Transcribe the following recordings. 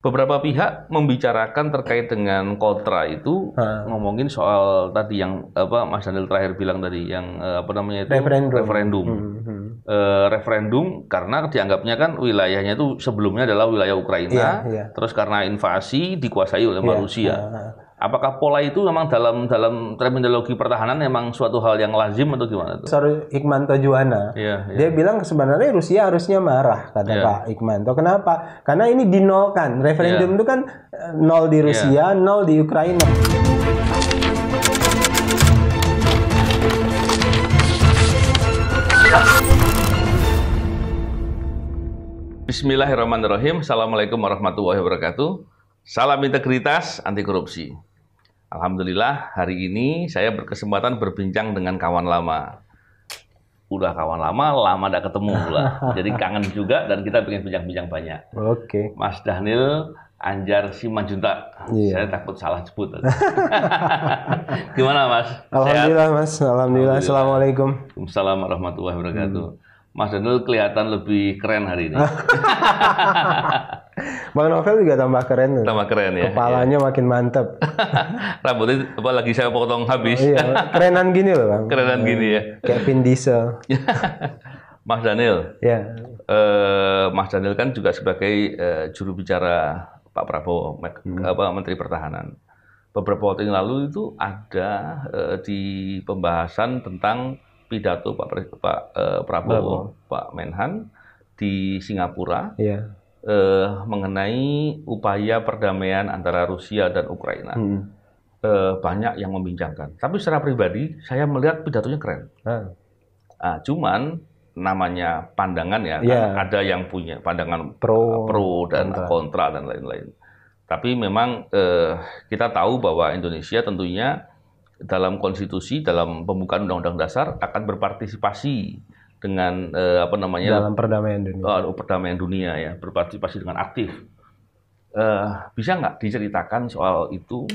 beberapa pihak membicarakan terkait dengan kontra itu, ngomongin soal tadi yang Mas Daniel terakhir bilang tadi, yang referendum. Referendum karena dianggapnya kan wilayahnya itu sebelumnya adalah wilayah Ukraina, terus karena invasi dikuasai oleh Rusia. Apakah pola itu memang dalam terminologi pertahanan memang suatu hal yang lazim atau gimana? Sorry, Hikmanto Juwana, dia bilang sebenarnya Rusia harusnya marah, kata Pak Hikmanto. Kenapa? Karena ini dinolkan. Referendum itu kan 0 di Rusia, 0 di Ukraina. Bismillahirrahmanirrahim. Assalamualaikum warahmatullahi wabarakatuh. Salam integritas, anti korupsi. Alhamdulillah, hari ini saya berkesempatan berbincang dengan kawan lama. Udah kawan lama tidak ketemu pula. Jadi kangen juga dan kita pengen bincang-bincang banyak. Oke. Mas Daniel Anjar Simanjuntak. Saya takut salah sebut. Gimana Mas? Alhamdulillah Mas. Alhamdulillah. Assalamualaikum. Waalaikumsalam warahmatullahi wabarakatuh. Mas Daniel kelihatan lebih keren hari ini. Bang Novel juga tambah keren. Tambah keren ya. Kepalanya makin mantep. Rambutnya lagi saya potong habis. Iya, kerenan gini loh Bang. Kerenan gini ya. Kayak Vin Diesel. Mas Daniel. Ya. Mas Daniel kan juga sebagai juru bicara Pak Prabowo, Menteri Pertahanan. Beberapa waktu yang lalu itu ada di pembahasan tentang pidato Pak Prabowo, Pak Menhan di Singapura. Iya. Mengenai upaya perdamaian antara Rusia dan Ukraina. Banyak yang membincangkan. Tapi secara pribadi, saya melihat pidatonya keren. Cuman, namanya pandangan ya, kan ada yang punya pandangan pro dan kontra dan lain-lain. Tapi memang kita tahu bahwa Indonesia tentunya dalam konstitusi, dalam pembukaan Undang-Undang Dasar akan berpartisipasi dengan dalam perdamaian dunia. Perdamaian dunia ya, berpartisipasi dengan aktif. Bisa nggak diceritakan soal itu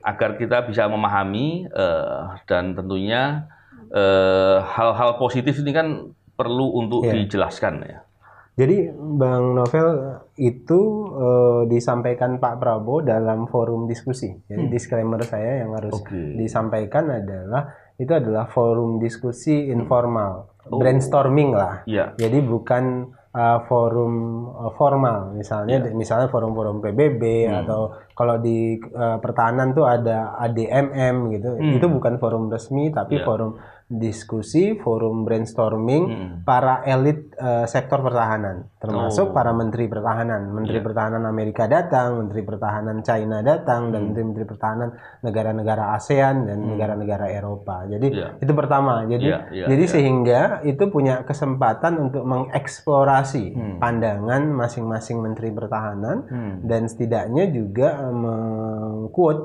agar kita bisa memahami dan tentunya hal-hal positif ini kan perlu untuk dijelaskan ya. Jadi Bang Novel itu disampaikan Pak Prabowo dalam forum diskusi. Jadi disclaimer saya yang harus disampaikan adalah itu adalah forum diskusi informal. Brainstorming lah, jadi bukan forum formal, misalnya forum-forum PBB atau kalau di pertahanan tuh ada ADMM gitu, itu bukan forum resmi tapi forum diskusi, forum brainstorming para elit sektor pertahanan, termasuk para menteri pertahanan, pertahanan Amerika datang, menteri pertahanan China datang, dan menteri pertahanan negara-negara ASEAN dan negara-negara Eropa. Jadi itu pertama. Jadi sehingga itu punya kesempatan untuk mengeksplorasi pandangan masing-masing menteri pertahanan dan setidaknya juga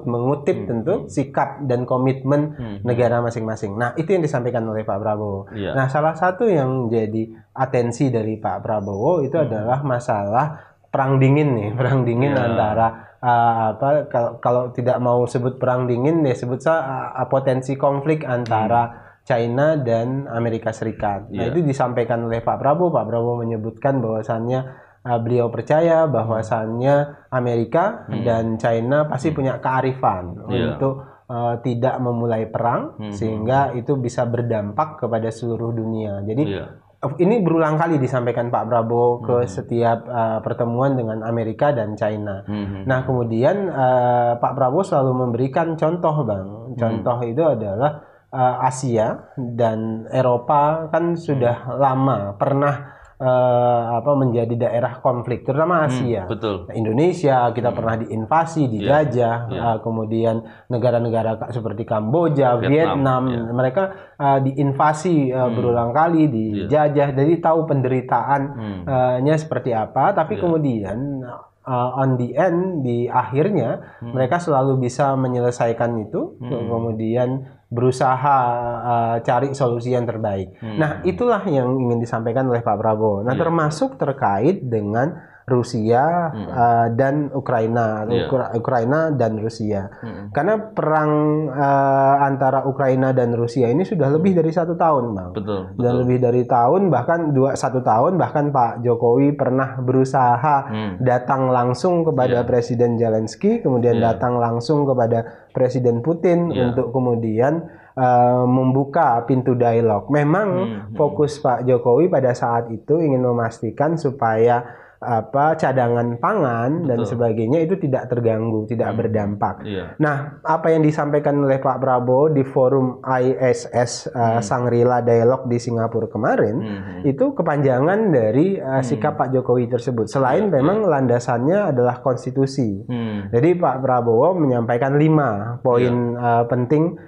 mengutip tentu sikap dan komitmen negara masing-masing. Nah, itu yang disampaikan oleh Pak Prabowo. Nah, salah satu yang jadi atensi dari Pak Prabowo itu adalah masalah perang dingin nih, antara kalau tidak mau sebut perang dingin ya sebut potensi konflik antara China dan Amerika Serikat. Nah, itu disampaikan oleh Pak Prabowo. Pak Prabowo menyebutkan bahwasannya beliau percaya bahwasannya Amerika dan China pasti punya kearifan untuk tidak memulai perang sehingga itu bisa berdampak kepada seluruh dunia. Jadi ini berulang kali disampaikan Pak Prabowo ke setiap pertemuan dengan Amerika dan China. Nah, kemudian Pak Prabowo selalu memberikan contoh, Bang. Contoh itu adalah Asia dan Eropa kan sudah lama pernah menjadi daerah konflik, terutama Asia. Betul. Indonesia kita pernah diinvasi, dijajah, kemudian negara-negara seperti Kamboja, Vietnam mereka diinvasi berulang kali, dijajah, jadi tahu penderitaannya seperti apa. Tapi kemudian on the end, di akhirnya mereka selalu bisa menyelesaikan itu, kemudian berusaha cari solusi yang terbaik. Nah, itulah yang ingin disampaikan oleh Pak Prabowo. Nah, termasuk terkait dengan Rusia dan Ukraina, Ukraina dan Rusia. Karena perang antara Ukraina dan Rusia ini sudah lebih dari 1 tahun, Bang. Betul. Dan lebih dari tahun, bahkan 1 tahun, bahkan Pak Jokowi pernah berusaha datang langsung kepada Presiden Zelensky, kemudian datang langsung kepada Presiden Putin untuk kemudian membuka pintu dialog. Memang fokus Pak Jokowi pada saat itu ingin memastikan supaya cadangan pangan dan sebagainya itu tidak terganggu, tidak berdampak. Nah, apa yang disampaikan oleh Pak Prabowo di forum ISS Shangri-La Dialog di Singapura kemarin itu kepanjangan dari sikap Pak Jokowi tersebut. Selain memang landasannya adalah konstitusi. Jadi Pak Prabowo menyampaikan 5 poin penting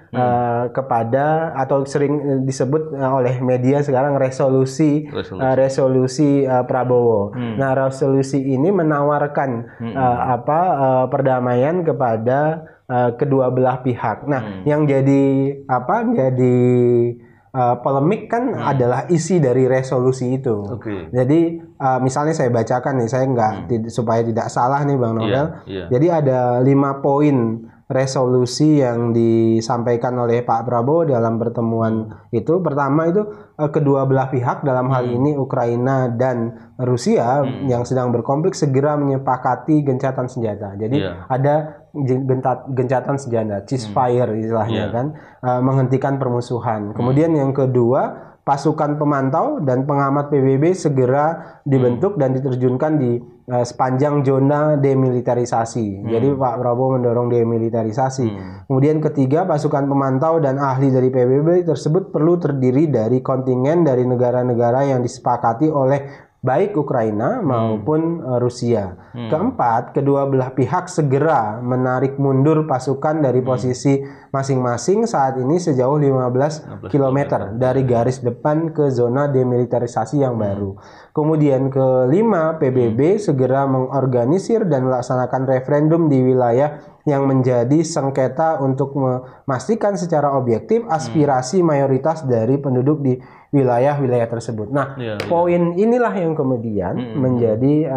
kepada, atau sering disebut oleh media sekarang resolusi Prabowo. Nah, resolusi ini menawarkan perdamaian kepada kedua belah pihak. Nah, yang jadi polemik kan adalah isi dari resolusi itu. Jadi misalnya saya bacakan nih, saya supaya tidak salah nih Bang Novel. Jadi ada 5 poin resolusi yang disampaikan oleh Pak Prabowo dalam pertemuan itu. Pertama itu kedua belah pihak, dalam hal ini Ukraina dan Rusia yang sedang berkonflik, segera menyepakati gencatan senjata. Jadi ada gencatan senjata, ceasefire istilahnya kan, menghentikan permusuhan. Kemudian yang kedua, pasukan pemantau dan pengamat PBB segera dibentuk dan diterjunkan di sepanjang zona demilitarisasi. Jadi Pak Prabowo mendorong demilitarisasi. Kemudian ketiga, pasukan pemantau dan ahli dari PBB tersebut perlu terdiri dari kontingen dari negara-negara yang disepakati oleh baik Ukraina maupun Rusia. Keempat, kedua belah pihak segera menarik mundur pasukan dari posisi masing-masing saat ini sejauh 15 km dari garis depan ke zona demilitarisasi yang baru. Kemudian kelima, PBB segera mengorganisir dan melaksanakan referendum di wilayah yang menjadi sengketa untuk memastikan secara objektif aspirasi mayoritas dari penduduk di wilayah-wilayah tersebut. Nah, poin inilah yang kemudian menjadi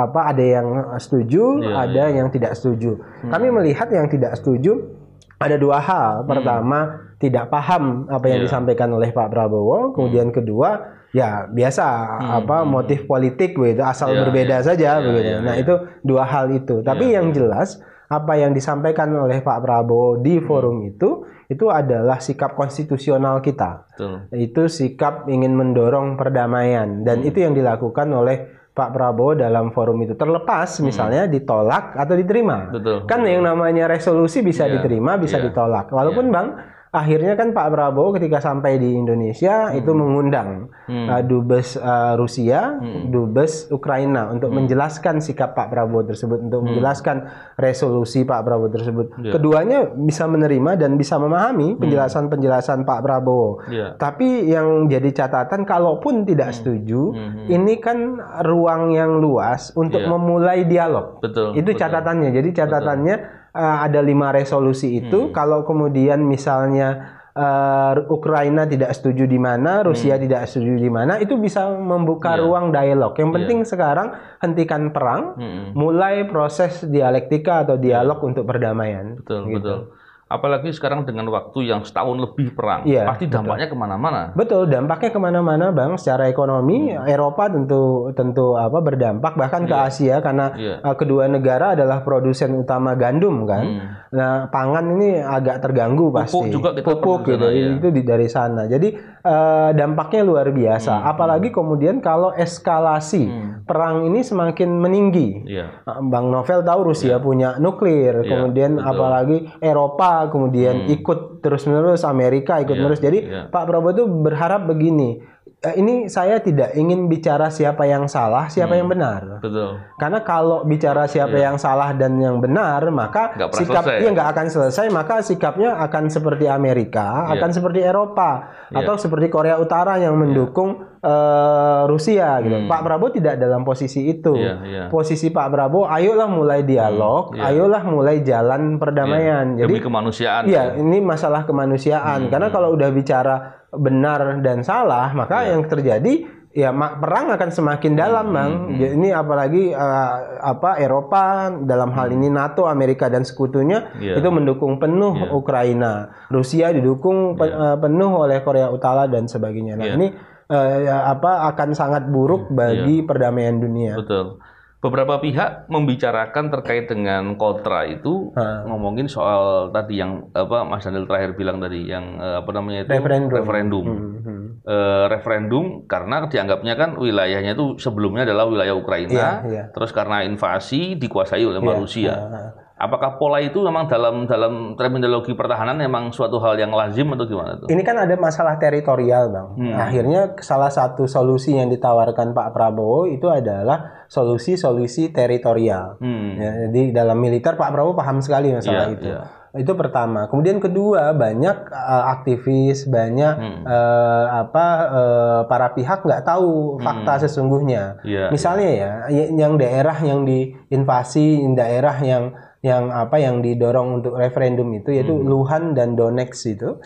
ada yang setuju, ada yang tidak setuju. Kami melihat yang tidak setuju ada 2 hal. Pertama, tidak paham apa yang disampaikan oleh Pak Prabowo. Kemudian kedua, ya biasa motif politik begitu, asal berbeda saja begitu. Nah, itu 2 hal itu. Tapi yang jelas apa yang disampaikan oleh Pak Prabowo di forum itu adalah sikap konstitusional kita. Itu sikap ingin mendorong perdamaian, dan itu yang dilakukan oleh Pak Prabowo dalam forum itu. Terlepas misalnya ditolak atau diterima. Kan yang namanya resolusi bisa diterima, bisa ditolak. Walaupun Bang, akhirnya kan Pak Prabowo ketika sampai di Indonesia itu mengundang Dubes Rusia, Dubes Ukraina untuk menjelaskan sikap Pak Prabowo tersebut, untuk menjelaskan resolusi Pak Prabowo tersebut. Keduanya bisa menerima dan bisa memahami penjelasan-penjelasan Pak Prabowo. Tapi yang jadi catatan, kalaupun tidak setuju, ini kan ruang yang luas untuk memulai dialog. Itu catatannya. Jadi catatannya ada 5 resolusi itu. Kalau kemudian misalnya Ukraina tidak setuju di mana, Rusia tidak setuju di mana, itu bisa membuka ruang dialog. Yang penting sekarang hentikan perang, mulai proses dialektika atau dialog untuk perdamaian. Betul. Apalagi sekarang dengan waktu yang setahun lebih perang, pasti dampaknya kemana-mana. Betul, dampaknya kemana-mana, Bang. Secara ekonomi, Eropa tentu berdampak, bahkan ke Asia, karena kedua negara adalah produsen utama gandum kan. Nah, pangan ini agak terganggu pasti. Pupuk juga kita itu dari sana. Jadi dampaknya luar biasa. Apalagi kemudian kalau eskalasi perang ini semakin meninggi. Bang Novel tahu Rusia punya nuklir, kemudian apalagi Eropa kemudian ikut terus-menerus, Amerika ikut terus. Jadi Pak Prabowo itu berharap begini, ini saya tidak ingin bicara siapa yang salah, siapa yang benar. Karena kalau bicara siapa yang salah dan yang benar, maka sikapnya nggak akan selesai. Maka sikapnya akan seperti Amerika, akan seperti Eropa, atau seperti Korea Utara yang mendukung Rusia gitu. Pak Prabowo tidak dalam posisi itu. Posisi Pak Prabowo, ayolah mulai dialog, ayolah mulai jalan perdamaian. Jadi demi kemanusiaan. Ini masalah kemanusiaan. Karena kalau udah bicara benar dan salah, maka yang terjadi ya perang akan semakin dalam, Bang. Ini apalagi Eropa dalam hal ini NATO, Amerika dan sekutunya itu mendukung penuh Ukraina. Rusia didukung penuh oleh Korea Utara dan sebagainya. Nah, ini akan sangat buruk bagi perdamaian dunia. Betul. Beberapa pihak membicarakan terkait dengan kontra itu, ngomongin soal tadi yang Mas Daniel terakhir bilang tadi, yang itu referendum. Referendum karena dianggapnya kan wilayahnya itu sebelumnya adalah wilayah Ukraina, terus karena invasi dikuasai oleh Rusia. Apakah pola itu memang dalam terminologi pertahanan memang suatu hal yang lazim atau gimana tuh? Ini kan ada masalah teritorial, Bang. Akhirnya salah satu solusi yang ditawarkan Pak Prabowo itu adalah solusi teritorial. Ya, jadi dalam militer Pak Prabowo paham sekali masalah itu. Itu pertama. Kemudian kedua, banyak aktivis, banyak para pihak nggak tahu fakta sesungguhnya. Misalnya ya, yang daerah yang diinvasi, daerah yang didorong untuk referendum itu yaitu Luhansk dan Donetsk itu.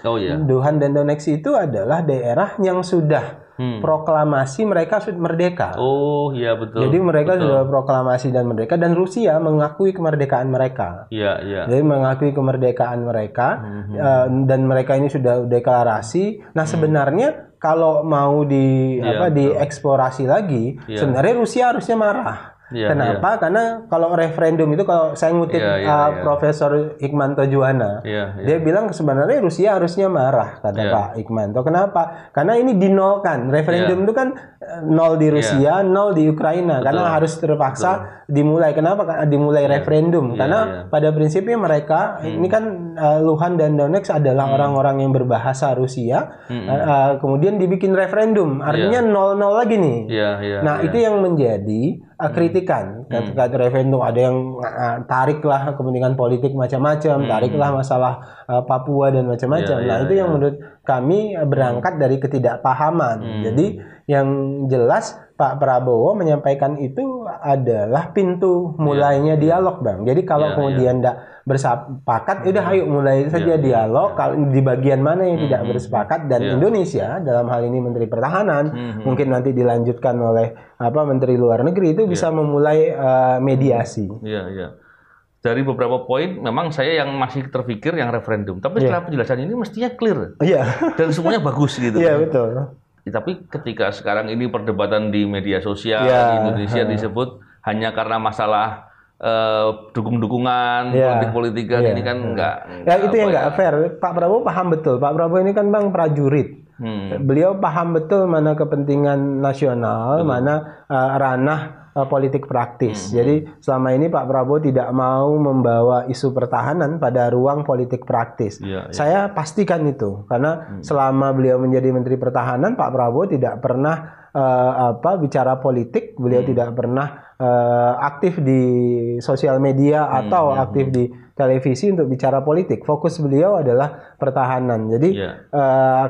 Luhansk dan Donetsk itu adalah daerah yang sudah proklamasi mereka sudah merdeka. Oh iya betul. Jadi mereka sudah proklamasi dan merdeka, dan Rusia mengakui kemerdekaan mereka. Jadi mengakui kemerdekaan mereka dan mereka ini sudah deklarasi. Nah sebenarnya kalau mau dieksplorasi lagi, sebenarnya Rusia harusnya marah. Kenapa? Karena kalau referendum itu, kalau saya ngutip Profesor Hikmanto Juwana, dia bilang sebenarnya Rusia harusnya marah, kata Pak Hikmanto. Kenapa? Karena ini dinolkan. Referendum itu kan nol di Rusia, nol di Ukraina, karena harus terpaksa dimulai. Kenapa dimulai referendum? Karena pada prinsipnya mereka ini kan Luhansk dan Donetsk adalah orang-orang yang berbahasa Rusia, kemudian dibikin referendum, artinya 0-0 lagi nih. Nah itu yang menjadi kritikan ketika referendum. Ada yang tariklah kepentingan politik macam-macam, tariklah masalah Papua dan macam-macam. Nah itu yang menurut kami berangkat dari ketidakpahaman. Jadi yang jelas Pak Prabowo menyampaikan itu adalah pintu mulainya dialog, Bang. Jadi kalau kemudian tidak bersepakat, udah ayo mulai saja dialog. Kalau di bagian mana yang tidak bersepakat, dan Indonesia dalam hal ini Menteri Pertahanan, mungkin nanti dilanjutkan oleh Menteri Luar Negeri, itu bisa memulai mediasi. Dari beberapa poin, memang saya yang masih terpikir yang referendum. Tapi setelah penjelasan ini mestinya clear. Dan semuanya bagus gitu. Iya, betul. Tapi ketika sekarang ini perdebatan di media sosial di Indonesia disebut hanya karena masalah dukung-dukungan, politik-politikan, ini kan enggak. Itu yang enggak fair. Pak Prabowo paham betul. Pak Prabowo ini kan Bang prajurit. Beliau paham betul mana kepentingan nasional, mana ranah politik praktis. Jadi selama ini Pak Prabowo tidak mau membawa isu pertahanan pada ruang politik praktis. Saya pastikan itu, karena selama beliau menjadi Menteri Pertahanan, Pak Prabowo tidak pernah bicara politik. Beliau tidak pernah aktif di sosial media atau aktif di televisi untuk bicara politik. Fokus beliau adalah pertahanan. Jadi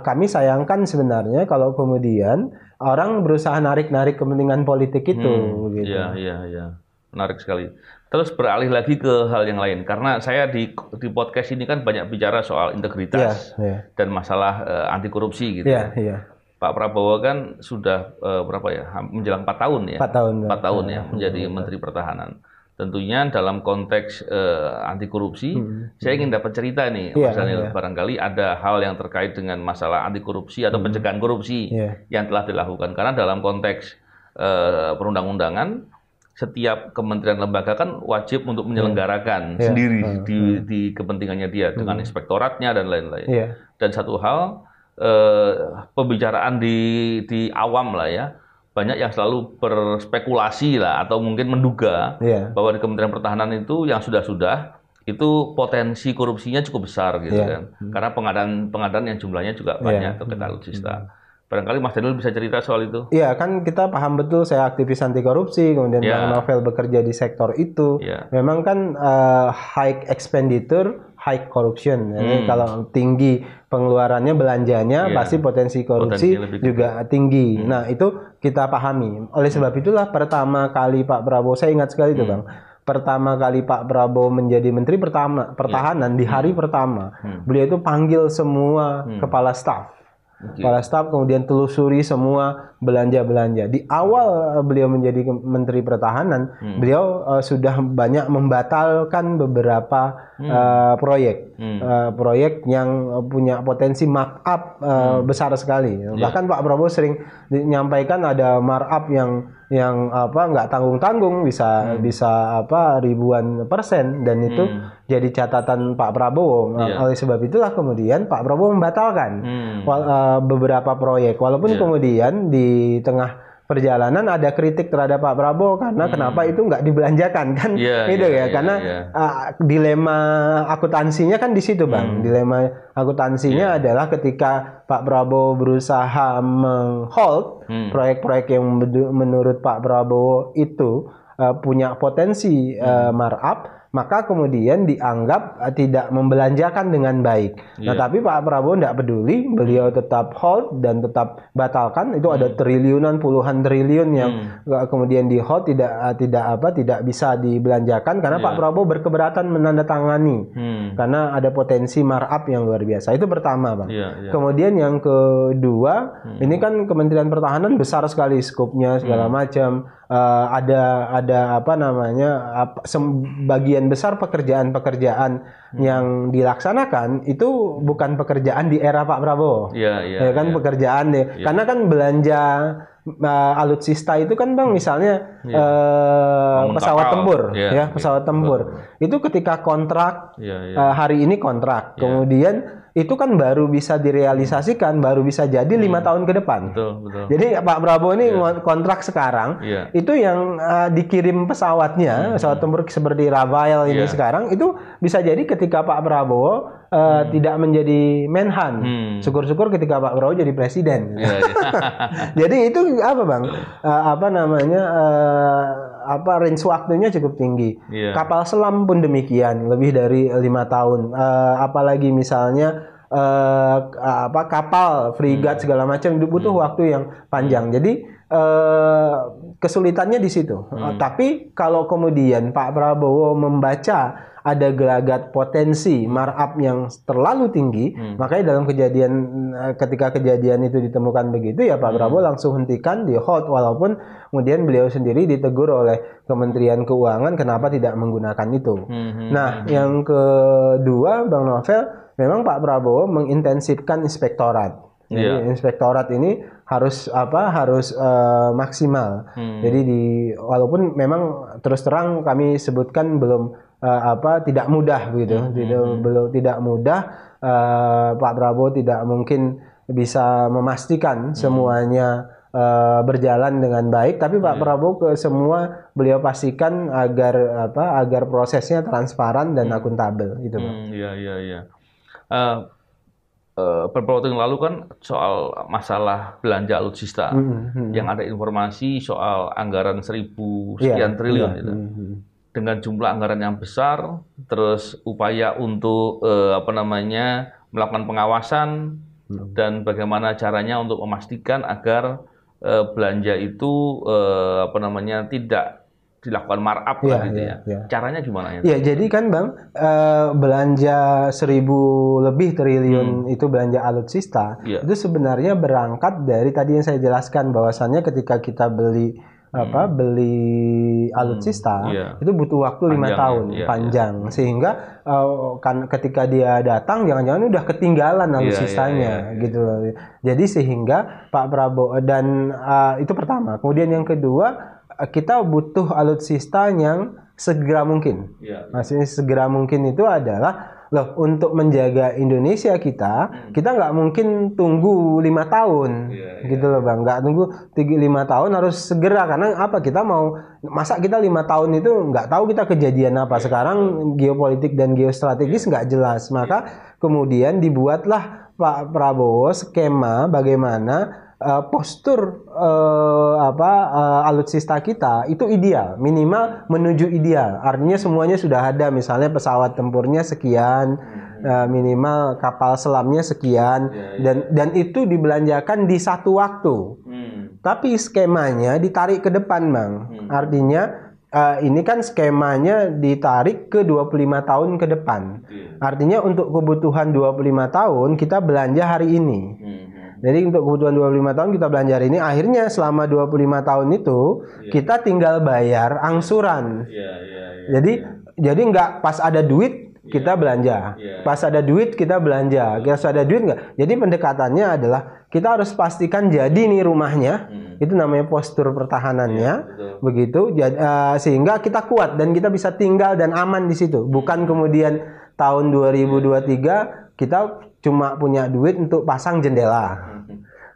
kami sayangkan sebenarnya kalau kemudian orang berusaha narik-narik kepentingan politik itu. Gitu. Iya. Menarik sekali. Terus beralih lagi ke hal yang lain. Karena saya di podcast ini kan banyak bicara soal integritas dan masalah anti korupsi gitu. Pak Prabowo kan sudah menjelang 4 tahun ya. 4 tahun ya menjadi Menteri Pertahanan. Tentunya dalam konteks anti korupsi, saya ingin dapat cerita nih, Mas Daniel. Barangkali ada hal yang terkait dengan masalah anti korupsi atau pencegahan korupsi yang telah dilakukan. Karena dalam konteks perundang-undangan, setiap kementerian lembaga kan wajib untuk menyelenggarakan sendiri di kepentingannya dia dengan inspektoratnya dan lain-lain. Dan satu hal, pembicaraan di awam lah ya, banyak yang selalu berspekulasi lah atau mungkin menduga bahwa di Kementerian Pertahanan itu yang sudah itu potensi korupsinya cukup besar gitu kan. Karena pengadaan yang jumlahnya juga banyak terkait alutsista. Barangkali Mas Daniel bisa cerita soal itu. Iya, kan kita paham betul, saya aktivis anti korupsi, kemudian Bang Novel bekerja di sektor itu. Memang kan high expenditure, high corruption. Jadi kalau tinggi pengeluarannya, belanjanya, pasti potensi korupsi juga tinggi. Nah, itu kita pahami. Oleh sebab itulah pertama kali Pak Prabowo, saya ingat sekali itu Bang, pertama kali Pak Prabowo menjadi Menteri Pertahanan, di hari pertama, beliau itu panggil semua kepala staf. Kepala staf, kemudian telusuri semua belanja-belanja. Di awal beliau menjadi Menteri Pertahanan, beliau sudah banyak membatalkan beberapa proyek. Proyek yang punya potensi markup besar sekali. Bahkan Pak Prabowo sering menyampaikan ada markup yang nggak tanggung-tanggung, bisa ribuan persen, dan itu jadi catatan Pak Prabowo. Oleh sebab itulah kemudian Pak Prabowo membatalkan beberapa proyek, walaupun kemudian di tengah perjalanan ada kritik terhadap Pak Prabowo karena kenapa itu nggak dibelanjakan kan, karena dilema akuntansinya kan di situ, Bang. Dilema akuntansinya adalah ketika Pak Prabowo berusaha meng-hold proyek-proyek yang menurut Pak Prabowo itu punya potensi markup, maka kemudian dianggap tidak membelanjakan dengan baik. Nah, tapi Pak Prabowo tidak peduli, beliau tetap hold dan tetap batalkan. Itu ada triliunan, puluhan triliun yang kemudian di hold, tidak bisa dibelanjakan karena Pak Prabowo berkeberatan menandatangani karena ada potensi markup yang luar biasa. Itu pertama, Bang. Kemudian yang kedua, ini kan Kementerian Pertahanan besar sekali skopnya segala macam. Ada sebagian besar pekerjaan-pekerjaan yang dilaksanakan itu bukan pekerjaan di era Pak Prabowo, pekerjaan karena kan belanja alutsista itu kan, Bang, misalnya pesawat tempur, pesawat tempur itu ketika kontrak hari ini kontrak, kemudian itu kan baru bisa direalisasikan, baru bisa jadi 5 tahun ke depan. Betul. Jadi Pak Prabowo ini kontrak sekarang, itu yang dikirim pesawatnya, pesawat tempur seperti Rafael ini sekarang, itu bisa jadi ketika Pak Prabowo tidak menjadi Menhan. Syukur-syukur ketika Pak Prabowo jadi presiden. Jadi itu apa, Bang? Range waktunya cukup tinggi. Kapal selam pun demikian, lebih dari 5 tahun. Apalagi misalnya kapal, frigat segala macam butuh waktu yang panjang. Jadi kesulitannya di situ. Tapi kalau kemudian Pak Prabowo membaca ada gelagat potensi markup yang terlalu tinggi, makanya dalam ketika kejadian itu ditemukan begitu, ya Pak Prabowo langsung hentikan, di hold, walaupun kemudian beliau sendiri ditegur oleh Kementerian Keuangan kenapa tidak menggunakan itu. Nah, yang kedua, Bang Novel, memang Pak Prabowo mengintensifkan inspektorat. Jadi inspektorat ini harus maksimal. Jadi walaupun memang terus terang kami sebutkan belum tidak mudah begitu. Tidak mudah, Pak Prabowo tidak mungkin bisa memastikan semuanya berjalan dengan baik, tapi Pak Prabowo semua beliau pastikan agar prosesnya transparan dan akuntabel gitu, Pak. Beberapa waktu yang lalu kan soal masalah belanja alutsista, yang ada informasi soal anggaran 1.000 sekian triliun itu. Dengan jumlah anggaran yang besar, terus upaya untuk melakukan pengawasan dan bagaimana caranya untuk memastikan agar belanja itu tidak dilakukan markup Caranya gimana ya? Jadi kan, Bang, belanja 1.000 lebih triliun itu belanja alutsista, itu sebenarnya berangkat dari tadi yang saya jelaskan bahwasannya ketika kita beli alutsista itu butuh waktu 5 tahun panjang, sehingga kan ketika dia datang jangan-jangan udah ketinggalan alutsistanya gitu loh. Jadi sehingga Pak Prabowo dan itu pertama. Kemudian yang kedua, kita butuh alutsista yang segera mungkin. Maksudnya segera mungkin itu adalah untuk menjaga Indonesia kita nggak mungkin tunggu 5 tahun gitu loh, Bang. Nggak tunggu 5 tahun, harus segera. Karena apa? Masa kita 5 tahun itu nggak tahu kita kejadian apa. Sekarang geopolitik dan geostrategis nggak jelas. Maka kemudian dibuatlah Pak Prabowo skema bagaimana postur alutsista kita itu ideal, minimal menuju ideal. Artinya semuanya sudah ada, misalnya pesawat tempurnya sekian, minimal kapal selamnya sekian, dan itu dibelanjakan di satu waktu. Tapi skemanya ditarik ke depan, Bang. Artinya ini kan skemanya ditarik ke 25 tahun ke depan. Artinya untuk kebutuhan 25 tahun kita belanja hari ini. Jadi untuk kebutuhan 25 tahun kita belanja hari ini, akhirnya selama 25 tahun itu kita tinggal bayar angsuran. Jadi nggak pas ada duit kita belanja, pas ada duit kita belanja, pas ada duit nggak. Jadi pendekatannya adalah kita harus pastikan jadi nih rumahnya, itu namanya postur pertahanannya, begitu, sehingga kita kuat dan kita bisa tinggal dan aman di situ. Bukan kemudian tahun 2023 kita cuma punya duit untuk pasang jendela.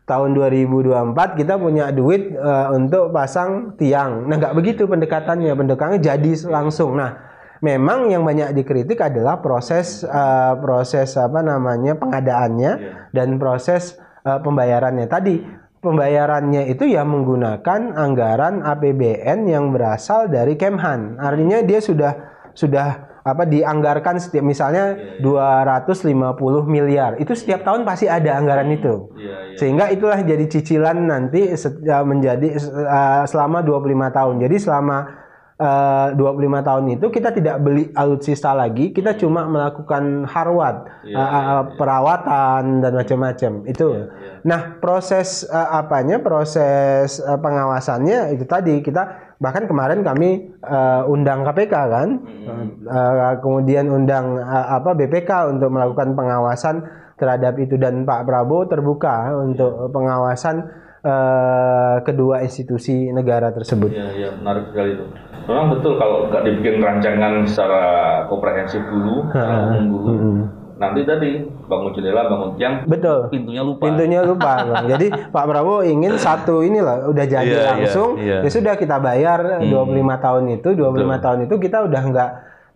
Tahun 2024 kita punya duit untuk pasang tiang. Nah, nggak begitu pendekatannya. Pendekatannya jadi langsung. Nah, memang yang banyak dikritik adalah proses pengadaannya dan proses pembayarannya. Tadi pembayarannya itu ya menggunakan anggaran APBN yang berasal dari Kemhan. Artinya dia sudah dianggarkan setiap misalnya 250 miliar. Itu setiap tahun pasti ada anggaran itu. Sehingga itulah jadi cicilan nanti menjadi selama 25 tahun. Jadi selama 25 tahun itu kita tidak beli alutsista lagi, kita cuma melakukan harwat, perawatan dan macam-macam itu. Nah, proses proses pengawasannya itu tadi kita bahkan kemarin kami undang KPK kan, kemudian undang BPK untuk melakukan pengawasan terhadap itu, dan Pak Prabowo terbuka untuk pengawasan kedua institusi negara tersebut. Iya, menarik sekali itu. Memang betul kalau nggak dibikin rancangan secara komprehensif dulu, nanti tadi bangun jendela, bangun tiang, betul, pintunya lupa. Bang. Jadi Pak Prabowo ingin satu inilah udah jadi langsung, ya sudah kita bayar 25 tahun itu, 25 tahun itu kita udah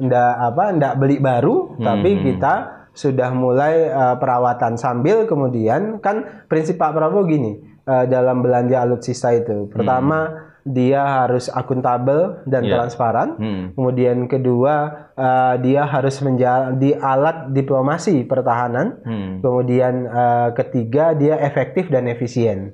nggak beli baru, tapi kita sudah mulai perawatan sambil kemudian kan prinsip Pak Prabowo gini dalam belanja alutsista itu. Pertama dia harus akuntabel dan transparan. Kemudian kedua, dia harus menjadi alat diplomasi pertahanan. Kemudian ketiga, dia efektif dan efisien.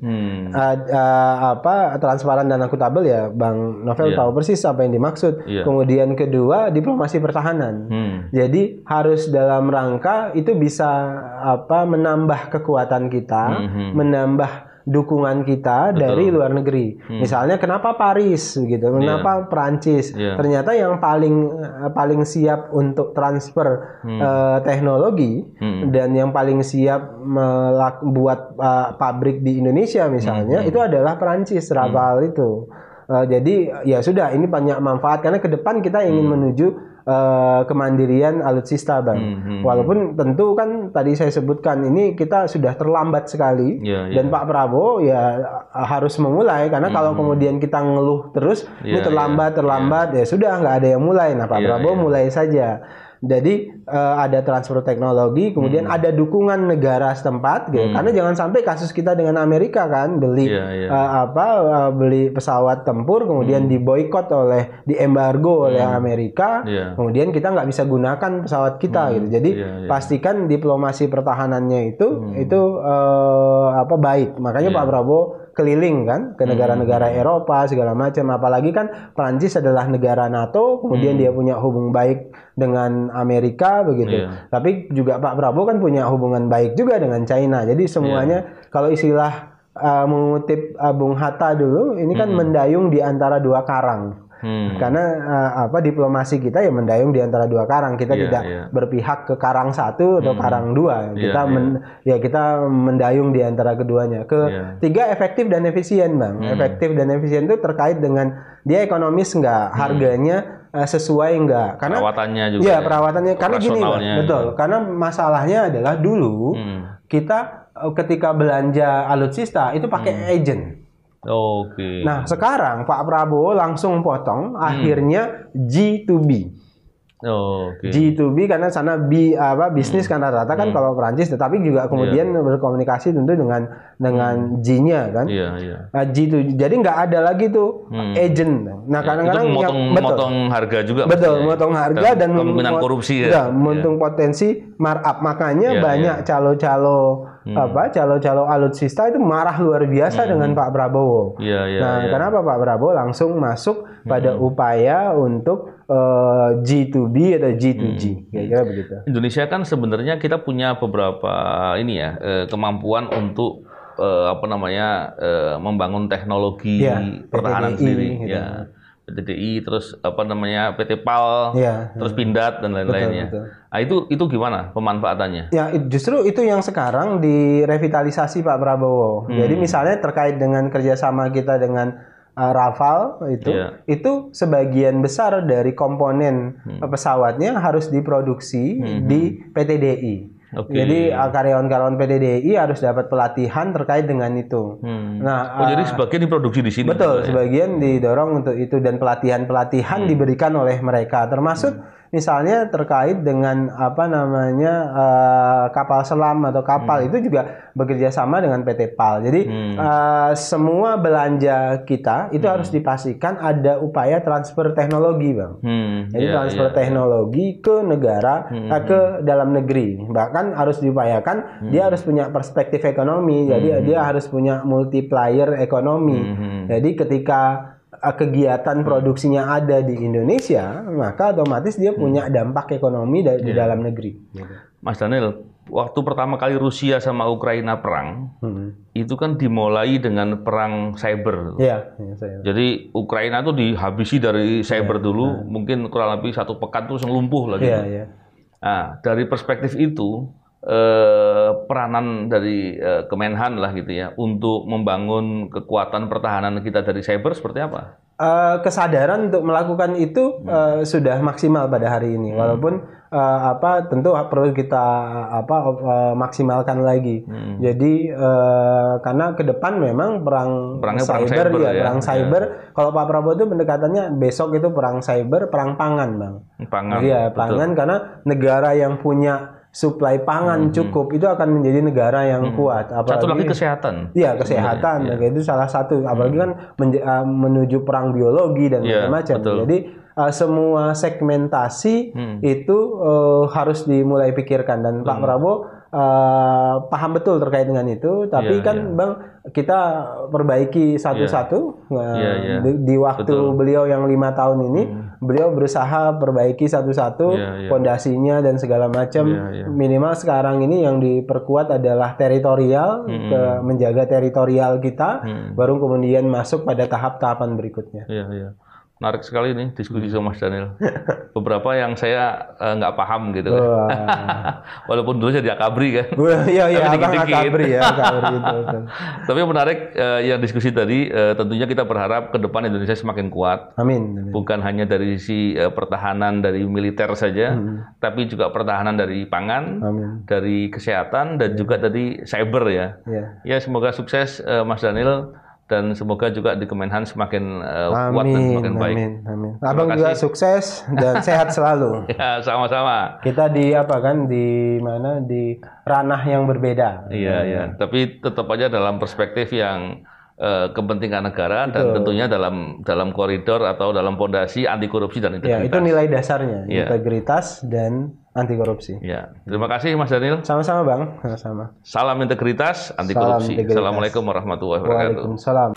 Transparan dan akuntabel ya, Bang Novel tahu persis apa yang dimaksud. Kemudian kedua, diplomasi pertahanan. Jadi harus dalam rangka itu bisa menambah kekuatan kita, menambah dukungan kita dari luar negeri. Misalnya kenapa Paris gitu, kenapa Prancis? Ternyata yang paling siap untuk transfer teknologi dan yang paling siap buat pabrik di Indonesia misalnya itu adalah Prancis, Rafale itu. Jadi ya sudah, ini banyak manfaat karena ke depan kita ingin menuju kemandirian alutsista, Bang. Walaupun tentu kan tadi saya sebutkan ini kita sudah terlambat sekali, dan Pak Prabowo ya harus memulai, karena kalau kemudian kita ngeluh terus ini terlambat ya sudah nggak ada yang mulai. Nah, Pak Prabowo mulai saja. Jadi ada transfer teknologi, kemudian ada dukungan negara setempat, gitu. Karena jangan sampai kasus kita dengan Amerika kan, beli pesawat tempur, kemudian diboikot diembargo oleh Amerika, kemudian kita nggak bisa gunakan pesawat kita, gitu. Jadi pastikan diplomasi pertahanannya itu baik. Makanya Pak Prabowo keliling kan ke negara-negara Eropa segala macam, apalagi kan Prancis adalah negara NATO, kemudian dia punya hubungan baik dengan Amerika begitu. Tapi juga Pak Prabowo kan punya hubungan baik juga dengan China. Jadi semuanya kalau istilah mengutip Bung Hatta dulu, ini kan mendayung di antara dua karang. Karena diplomasi kita ya mendayung di antara dua karang. Kita tidak berpihak ke karang satu atau karang dua. Kita kita mendayung di antara keduanya. Ketiga, efektif dan efisien, Bang. Efektif dan efisien itu terkait dengan dia ekonomis nggak, harganya sesuai nggak. Karena perawatannya juga. Iya, perawatannya. Karena gini, Bang, betul. Karena masalahnya adalah dulu kita ketika belanja alutsista itu pakai agent. Nah, sekarang Pak Prabowo langsung potong, akhirnya G2B. G2B karena sana bisnis kan rata-rata kan kalau Perancis, tetapi juga kemudian berkomunikasi tentu dengan G-nya kan. G2, jadi nggak ada lagi tuh agent. Nah, kadang-kadang motong harga juga. Betul, motong harga dan kemungkinan korupsi motong potensi markup. Makanya banyak calo-calo alutsista itu marah luar biasa dengan Pak Prabowo. Kenapa Pak Prabowo langsung masuk pada upaya untuk G2B atau G2G, kira-kira begitu. Indonesia kan sebenarnya kita punya beberapa kemampuan untuk membangun teknologi pertahanan PTDI, sendiri, gitu. ya. PTDI, terus PT PAL, terus Pindad dan lain-lainnya. Nah, itu gimana pemanfaatannya? Ya, justru itu yang sekarang direvitalisasi Pak Prabowo. Jadi misalnya terkait dengan kerjasama kita dengan Rafale itu sebagian besar dari komponen pesawatnya harus diproduksi di PTDI. Jadi karyawan-karyawan PTDI harus dapat pelatihan terkait dengan itu. Nah, jadi sebagian diproduksi di sini. Betul, sebagian didorong untuk itu dan pelatihan diberikan oleh mereka, termasuk misalnya terkait dengan kapal selam atau kapal itu juga bekerja sama dengan PT PAL. Jadi semua belanja kita itu harus dipastikan ada upaya transfer teknologi, Bang. Jadi transfer teknologi ke negara, ke dalam negeri. Bahkan harus diupayakan dia harus punya perspektif ekonomi. Jadi dia harus punya multiplier ekonomi. Jadi ketika kegiatan produksinya ada di Indonesia, maka otomatis dia punya dampak ekonomi di dalam negeri. Mas Daniel, waktu pertama kali Rusia sama Ukraina perang, itu kan dimulai dengan perang cyber. Jadi Ukraina tuh dihabisi dari cyber dulu, mungkin kurang lebih 1 pekan tuh langsung lumpuh lagi. Nah, dari perspektif itu, peranan dari Kemenhan lah gitu ya untuk membangun kekuatan pertahanan kita dari cyber seperti apa? Kesadaran untuk melakukan itu sudah maksimal pada hari ini, walaupun tentu perlu kita maksimalkan lagi. Jadi karena ke depan memang perang cyber. Kalau Pak Prabowo itu pendekatannya besok itu perang cyber, perang pangan, Bang. Pangan karena negara yang punya suplai pangan cukup itu akan menjadi negara yang kuat. Apalagi, satu lagi kesehatan. Iya, kesehatan. Itu salah satu. Apalagi kan menuju perang biologi dan macam-macam. Jadi semua segmentasi itu harus dimulai pikirkan dan Pak Prabowo paham betul terkait dengan itu. Tapi Bang, kita perbaiki satu-satu. Di waktu beliau yang 5 tahun ini, beliau berusaha perbaiki satu-satu fondasinya dan segala macam. Minimal sekarang ini yang diperkuat adalah teritorial, menjaga teritorial kita, baru kemudian masuk pada tahap-tahapan berikutnya. Menarik sekali nih diskusi sama Mas Daniel. Beberapa yang saya nggak paham gitu. Walaupun dulu saya di Akabri kan. Akabri ya. Tapi menarik yang diskusi tadi, tentunya kita berharap ke depan Indonesia semakin kuat. Amin. Bukan hanya dari sisi pertahanan dari militer saja, tapi juga pertahanan dari pangan, dari kesehatan, dan juga dari cyber ya. Ya, semoga sukses Mas Daniel. Dan semoga juga di Kemenhan semakin kuat dan semakin baik. Amin. Abang juga sukses dan sehat selalu. Ya, sama-sama. Kita di di ranah yang berbeda. Iya. Tapi tetap aja dalam perspektif yang kepentingan negara. Betul. Dan tentunya dalam koridor atau dalam fondasi anti korupsi dan integritas. Ya, itu nilai dasarnya, integritas dan anti korupsi. Ya, terima kasih Mas Daniel. Sama-sama Bang, sama-sama. Salam integritas, anti korupsi. Assalamualaikum warahmatullahi wabarakatuh. Waalaikumsalam.